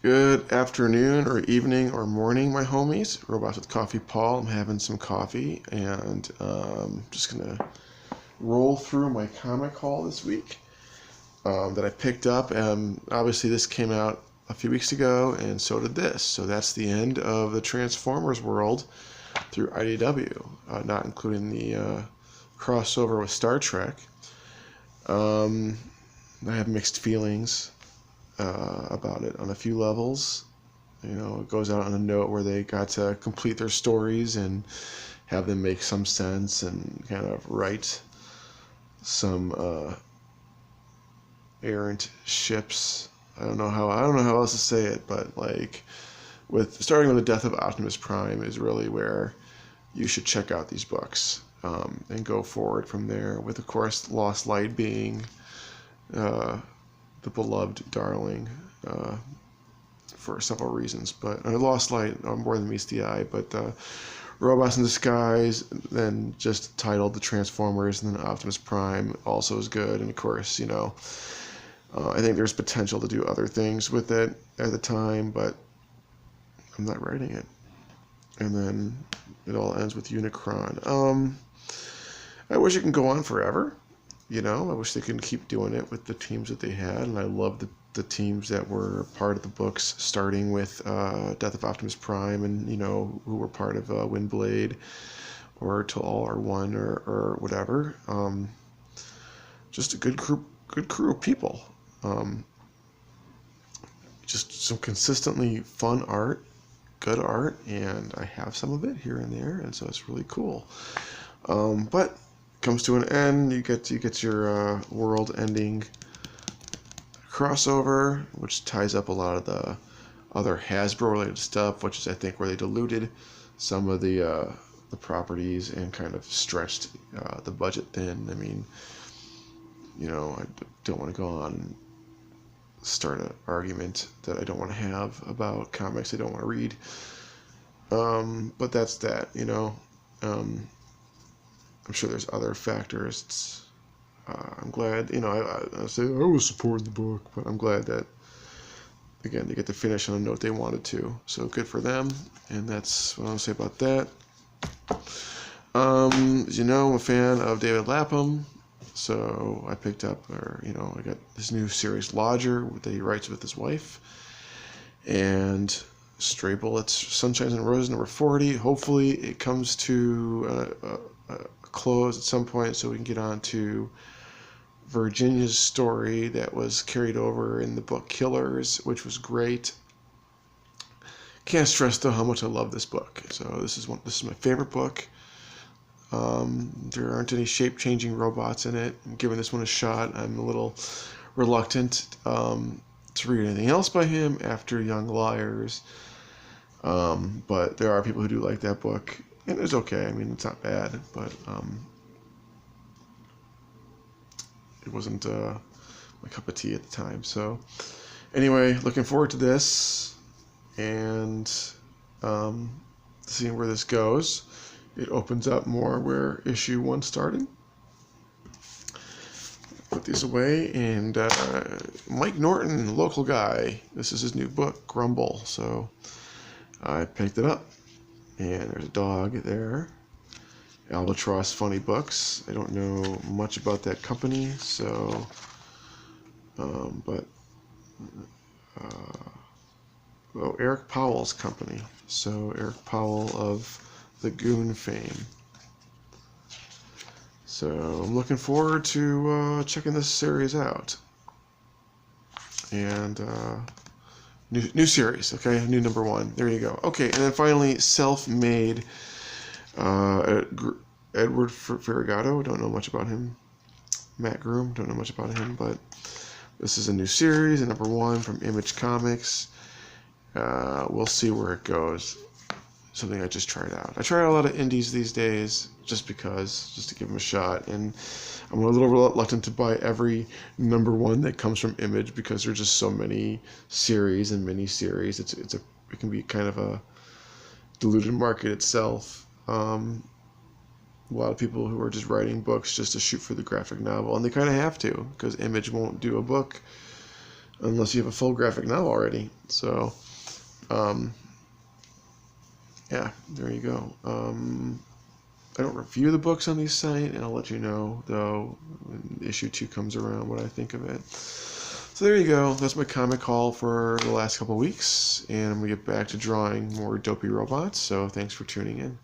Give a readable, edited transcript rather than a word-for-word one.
Good afternoon or evening or morning, my homies. RwC Paul. I'm having some coffee and just going to roll through my comic haul this week that I picked up. Obviously, this came out a few weeks ago, and so did this. So that's the end of the Transformers world through IDW, not including the crossover with Star Trek. I have mixed feelings about it on a few levels. It goes out on a note where they got to complete their stories and have them make some sense and kind of write some errant ships. I don't know how else to say it, but like starting with the death of Optimus Prime is really where you should check out these books and go forward from there. With, of course, Lost Light being the beloved darling for several reasons, but Lost Light more than meets the eye. But Robots in Disguise, then just titled The Transformers, and then Optimus Prime also is good. And of course, I think there's potential to do other things with it at the time, but I'm not writing it. And then it all ends with Unicron. I wish it can go on forever. I wish they could keep doing it with the teams that they had, and I love the teams that were part of the books, starting with Death of Optimus Prime, and who were part of Windblade, or Till All Are One, or whatever. Just a good crew of people. Just some consistently fun art, good art, and I have some of it here and there, and so it's really cool. But comes to an end. You get your world-ending crossover, which ties up a lot of the other Hasbro-related stuff, which is, I think, where they diluted some of the properties and kind of stretched the budget thin. I mean, I don't want to go on and start an argument that I don't want to have about comics I don't want to read. But that's that, I'm sure there's other factors. I'm glad, I say I was supporting the book, but I'm glad that, again, they get to finish on a note they wanted to. So good for them, and that's what I'll say about that. As you know, I'm a fan of David Lapham, so I picked up, I got this new series, Lodger, that he writes with his wife, and Stray Bullets, Sunshine and Roses, number 40. Hopefully it comes to a close at some point so we can get on to Virginia's story that was carried over in the book Killers, which was great. Can't stress though how much I love this book. So this is my favorite book. There aren't any shape-changing robots in it. I'm giving this one a shot. I'm a little reluctant to read anything else by him after Young Liars, but there are people who do like that book, and it's okay. I mean, it's not bad, but it wasn't my cup of tea at the time. So anyway, looking forward to this and seeing where this goes. It opens up more where issue 1 started. Put these away, and Mike Norton, local guy, this is his new book, Grumble. So I picked it up, and there's a dog there. Albatross Funny Books. I don't know much about that company, so Eric Powell's company. So Eric Powell of the Goon fame. So I'm looking forward to checking this series out. And new series, okay, new number 1. There you go. Okay, and then finally, Self-Made. Edward Ferragato, don't know much about him. Matt Groom, don't know much about him, but this is a new series, a number 1 from Image Comics. We'll see where it goes. Something I just tried out. I try out a lot of indies these days just to give them a shot, and I'm a little reluctant to buy every number 1 that comes from Image because there's just so many series and mini-series. It can be kind of a diluted market itself. A lot of people who are just writing books just to shoot for the graphic novel, and they kind of have to because Image won't do a book unless you have a full graphic novel already. So, yeah, there you go. I don't review the books on these sites, and I'll let you know, though, when issue 2 comes around, what I think of it. So there you go. That's my comic haul for the last couple weeks, and I'm going to get back to drawing more dopey robots, so thanks for tuning in.